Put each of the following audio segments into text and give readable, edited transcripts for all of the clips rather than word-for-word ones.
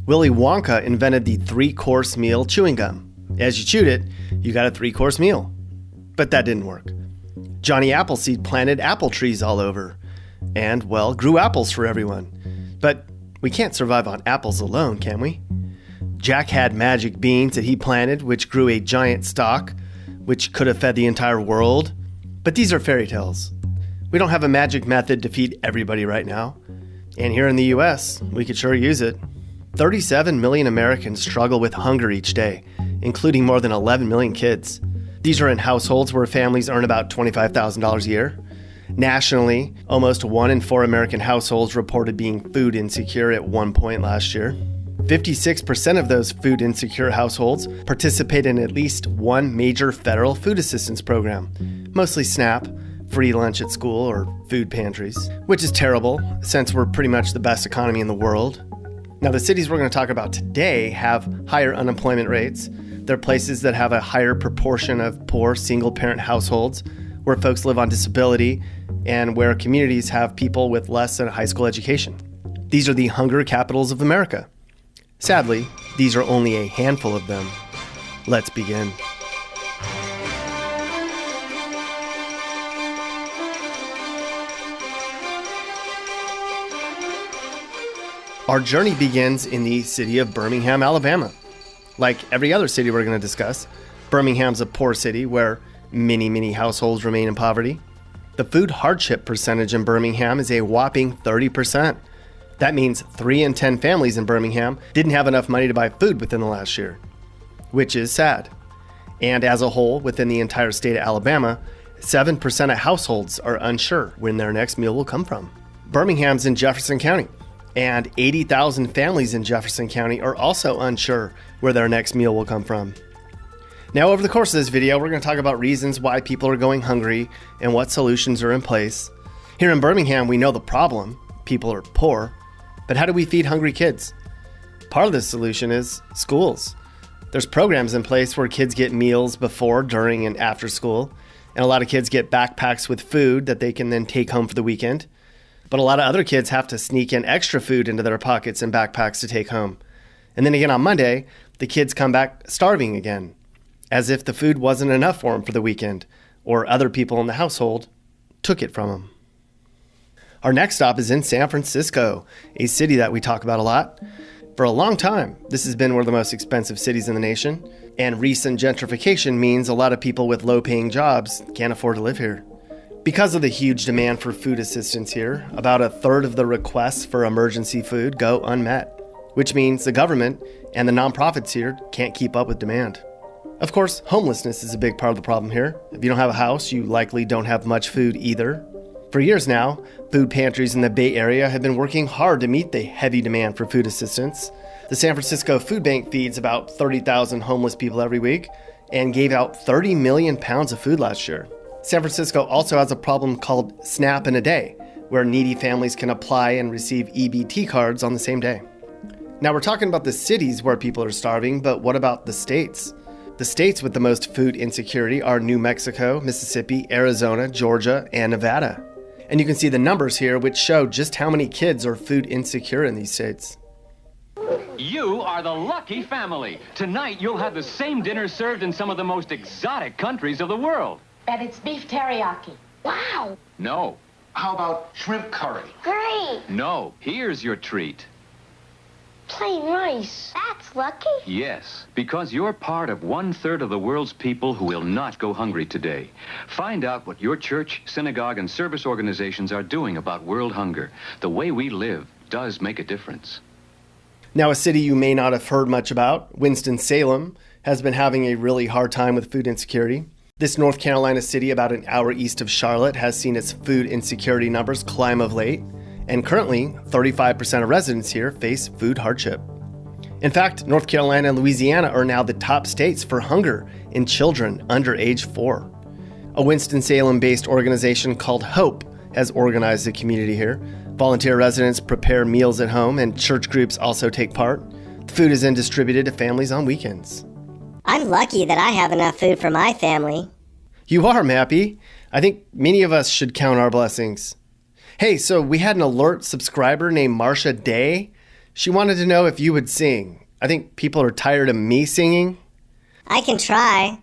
Willy Wonka invented the three-course meal chewing gum. As you chewed it, you got a three-course meal. But that didn't work. Johnny Appleseed planted apple trees all over and, well, grew apples for everyone. But we can't survive on apples alone, can we? Jack had magic beans that he planted, which grew a giant stalk, which could have fed the entire world. But these are fairy tales. We don't have a magic method to feed everybody right now. And here in the US, we could sure use it. 37 million Americans struggle with hunger each day, including more than 11 million kids. These are in households where families earn about $25,000 a year. Nationally, almost 1 in 4 American households reported being food insecure at one point last year. 56% of those food insecure households participate in at least one major federal food assistance program, mostly SNAP, free lunch at school, or food pantries, which is terrible since we're pretty much the best economy in the world. Now, the cities we're going to talk about today have higher unemployment rates. They're places that have a higher proportion of poor single-parent households, where folks live on disability, and where communities have people with less than a high school education. These are the hunger capitals of America. Sadly, these are only a handful of them. Let's begin. Our journey begins in the city of Birmingham, Alabama. Like every other city we're going to discuss, Birmingham's a poor city where many households remain in poverty. The food hardship percentage in Birmingham is a whopping 30%. That means 3 in 10 families in Birmingham didn't have enough money to buy food within the last year, which is sad. And as a whole, within the entire state of Alabama, 7% of households are unsure when their next meal will come from. Birmingham's in Jefferson County, and 80,000 families in Jefferson County are also unsure where their next meal will come from. Now, over the course of this video, we're going to talk about reasons why people are going hungry and what solutions are in place. Here in Birmingham, we know the problem. People are poor. But how do we feed hungry kids? Part of the solution is schools. There's programs in place where kids get meals before, during, and after school. And a lot of kids get backpacks with food that they can then take home for the weekend. But a lot of other kids have to sneak in extra food into their pockets and backpacks to take home. And then again on Monday, the kids come back starving again, as if the food wasn't enough for them for the weekend, or other people in the household took it from them. Our next stop is in San Francisco, a city that we talk about a lot. For a long time, this has been one of the most expensive cities in the nation, and recent gentrification means a lot of people with low-paying jobs can't afford to live here. Because of the huge demand for food assistance here, about a third of the requests for emergency food go unmet, which means the government and the nonprofits here can't keep up with demand. Of course, homelessness is a big part of the problem here. If you don't have a house, you likely don't have much food either. For years now, food pantries in the Bay Area have been working hard to meet the heavy demand for food assistance. The San Francisco Food Bank feeds about 30,000 homeless people every week and gave out 30 million pounds of food last year. San Francisco also has a problem called SNAP in a Day, where needy families can apply and receive EBT cards on the same day. Now, we're talking about the cities where people are starving, but what about the states? The states with the most food insecurity are New Mexico, Mississippi, Arizona, Georgia, and Nevada. And you can see the numbers here, which show just how many kids are food insecure in these states. You are the lucky family. Tonight, you'll have the same dinner served in some of the most exotic countries of the world. And it's beef teriyaki. Wow. No. How about shrimp curry? Great. No. Here's your treat. Plain rice. That's lucky. Yes, because you're part of 1/3 of the world's people who will not go hungry today. Find out what your church, synagogue, and service organizations are doing about world hunger. The way we live does make a difference. Now, a city you may not have heard much about, Winston-Salem, has been having a really hard time with food insecurity. This North Carolina city, about an hour east of Charlotte, has seen its food insecurity numbers climb of late, and currently 35% of residents here face food hardship. In fact, North Carolina and Louisiana are now the top states for hunger in children under age 4. A Winston-Salem-based organization called HOPE has organized the community here. Volunteer residents prepare meals at home, and church groups also take part. The food is then distributed to families on weekends. I'm lucky that I have enough food for my family. You are, Mappy. I think many of us should count our blessings. Hey, so we had an alert subscriber named Marcia Day. She wanted to know if you would sing. I think people are tired of me singing. I can try.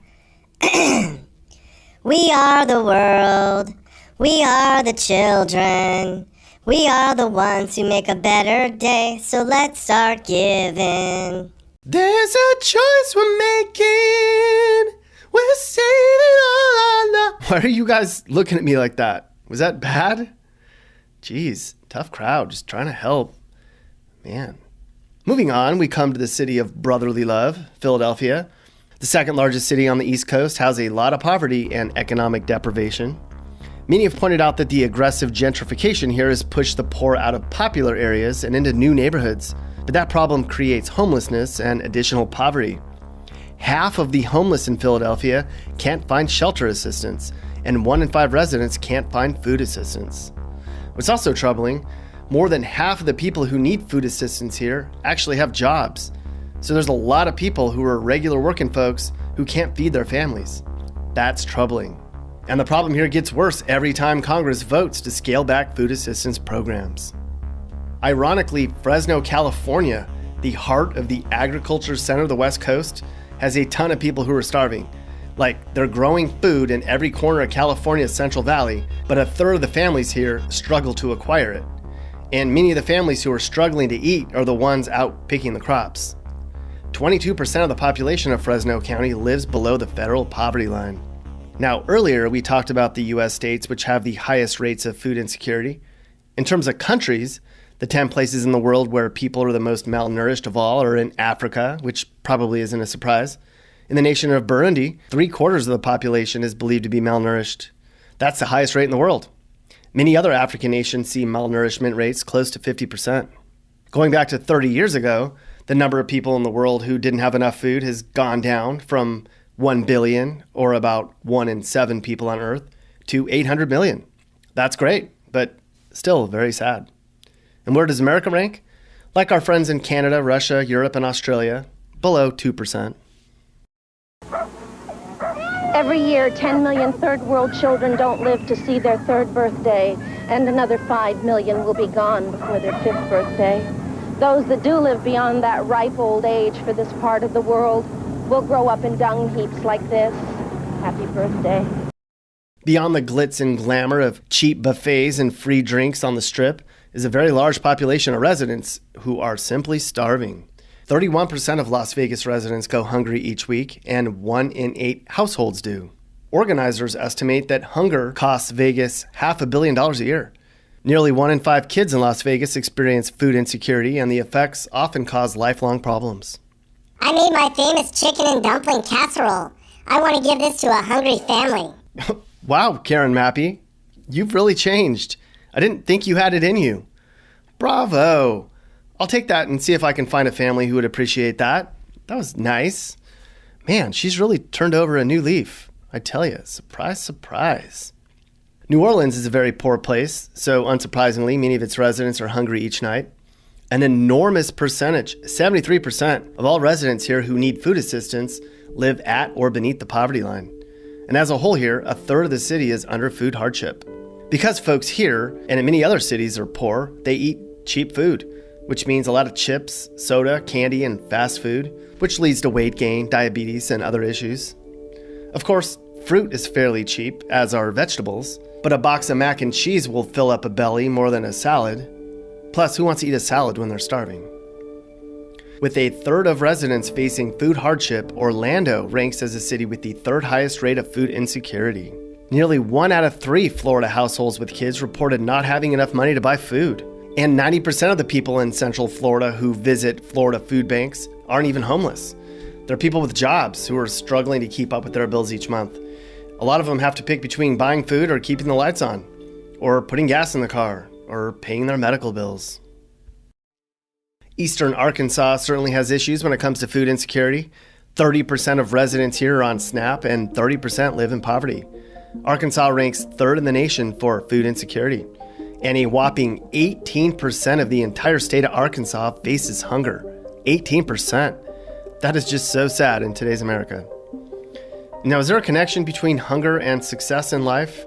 We are the world. We are the children. We are the ones who make a better day. So let's start giving. There's a choice we're making. We're saving all our love. Why are you guys looking at me like that? Was that bad? Jeez, tough crowd, just trying to help. Man. Moving on, we come to the city of brotherly love, Philadelphia. The second largest city on the East Coast has a lot of poverty and economic deprivation. Many have pointed out that the aggressive gentrification here has pushed the poor out of popular areas and into new neighborhoods. But that problem creates homelessness and additional poverty. Half of the homeless in Philadelphia can't find shelter assistance, and 1 in 5 residents can't find food assistance. What's also troubling, more than half of the people who need food assistance here actually have jobs. So there's a lot of people who are regular working folks who can't feed their families. That's troubling. And the problem here gets worse every time Congress votes to scale back food assistance programs. Ironically, Fresno, California, the heart of the agriculture center of the West Coast, has a ton of people who are starving. Like, they're growing food in every corner of California's Central Valley, but a third of the families here struggle to acquire it. And many of the families who are struggling to eat are the ones out picking the crops. 22% of the population of Fresno County lives below the federal poverty line. Now, earlier we talked about the U.S. states which have the highest rates of food insecurity. In terms of countries, the 10 places in the world where people are the most malnourished of all are in Africa, which probably isn't a surprise. In the nation of Burundi, 3/4 of the population is believed to be malnourished. That's the highest rate in the world. Many other African nations see malnourishment rates close to 50%. Going back to 30 years ago, the number of people in the world who didn't have enough food has gone down from 1 billion, or about 1 in 7 people on Earth, to 800 million. That's great, but still very sad. And where does America rank? Like our friends in Canada, Russia, Europe, and Australia, below 2%. Every year, 10 million third world children don't live to see their 3rd birthday, and another 5 million will be gone before their 5th birthday. Those that do live beyond that ripe old age for this part of the world will grow up in dung heaps like this. Happy birthday. Beyond the glitz and glamour of cheap buffets and free drinks on the Strip is a very large population of residents who are simply starving. 31% of Las Vegas residents go hungry each week, and 1 in 8 households do. Organizers estimate that hunger costs Vegas $500 million a year. Nearly 1 in 5 kids in Las Vegas experience food insecurity, and the effects often cause lifelong problems. I made my famous chicken and dumpling casserole. I want to give this to a hungry family. Wow, Karen Mappy, you've really changed. I didn't think you had it in you. Bravo. I'll take that and see if I can find a family who would appreciate that. That was nice. Man, she's really turned over a new leaf. I tell you, surprise, surprise. New Orleans is a very poor place, so unsurprisingly, many of its residents are hungry each night. An enormous percentage, 73% of all residents here who need food assistance live at or beneath the poverty line. And as a whole here, a third of the city is under food hardship. Because folks here and in many other cities are poor, they eat cheap food, which means a lot of chips, soda, candy, and fast food, which leads to weight gain, diabetes, and other issues. Of course, fruit is fairly cheap, as are vegetables, but a box of mac and cheese will fill up a belly more than a salad. Plus, who wants to eat a salad when they're starving? With a third of residents facing food hardship, Orlando ranks as a city with the 3rd highest rate of food insecurity. Nearly 1 out of 3 Florida households with kids reported not having enough money to buy food. And 90% of the people in Central Florida who visit Florida food banks aren't even homeless. They're people with jobs who are struggling to keep up with their bills each month. A lot of them have to pick between buying food or keeping the lights on, or putting gas in the car, or paying their medical bills. Eastern Arkansas certainly has issues when it comes to food insecurity. 30% of residents here are on SNAP, and 30% live in poverty. Arkansas ranks 3rd in the nation for food insecurity, and a whopping 18% of the entire state of Arkansas faces hunger. 18%. That is just so sad in today's America. Now, is there a connection between hunger and success in life?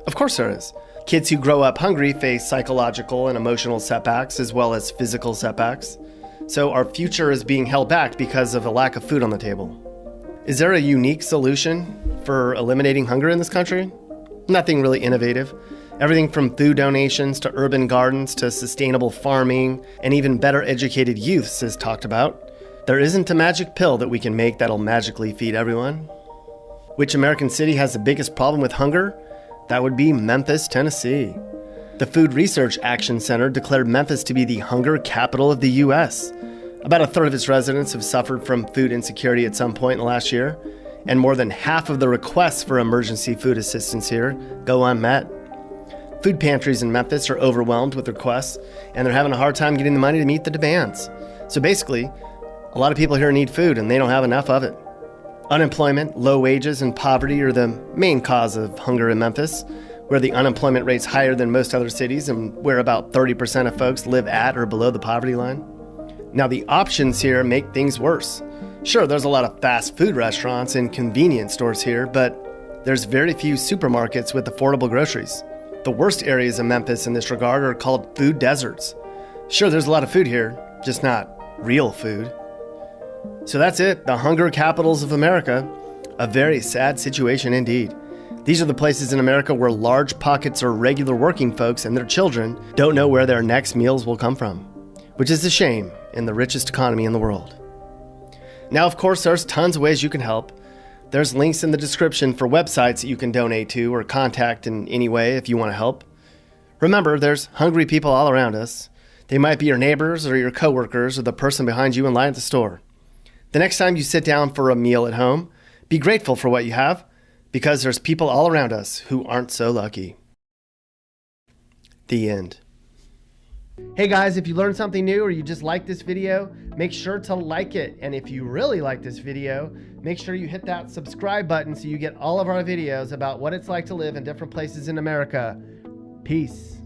Of course there is. Kids who grow up hungry face psychological and emotional setbacks as well as physical setbacks. So our future is being held back because of a lack of food on the table. Is there a unique solution for eliminating hunger in this country? Nothing really innovative. Everything from food donations to urban gardens to sustainable farming and even better educated youths is talked about. There isn't a magic pill that we can make that'll magically feed everyone. Which American city has the biggest problem with hunger? That would be Memphis, Tennessee. The Food Research Action Center declared Memphis to be the hunger capital of the U.S. About a third of its residents have suffered from food insecurity at some point in the last year, and more than half of the requests for emergency food assistance here go unmet. Food pantries in Memphis are overwhelmed with requests, and they're having a hard time getting the money to meet the demands. So basically, a lot of people here need food, and they don't have enough of it. Unemployment, low wages, and poverty are the main cause of hunger in Memphis, where the unemployment rate's higher than most other cities and where about 30% of folks live at or below the poverty line. Now, the options here make things worse. Sure, there's a lot of fast food restaurants and convenience stores here, but there's very few supermarkets with affordable groceries. The worst areas of Memphis in this regard are called food deserts. Sure, there's a lot of food here, just not real food. So that's it, the hunger capitals of America. A very sad situation indeed. These are the places in America where large pockets of regular working folks and their children don't know where their next meals will come from, which is a shame in the richest economy in the world. Now, of course, there's tons of ways you can help. There's links in the description for websites that you can donate to or contact in any way if you want to help. Remember, there's hungry people all around us. They might be your neighbors or your coworkers or the person behind you in line at the store. The next time you sit down for a meal at home, be grateful for what you have, because there's people all around us who aren't so lucky. The end. Hey guys, if you learned something new or you just like this video, make sure to like it. And if you really like this video, make sure you hit that subscribe button so you get all of our videos about what it's like to live in different places in America. Peace.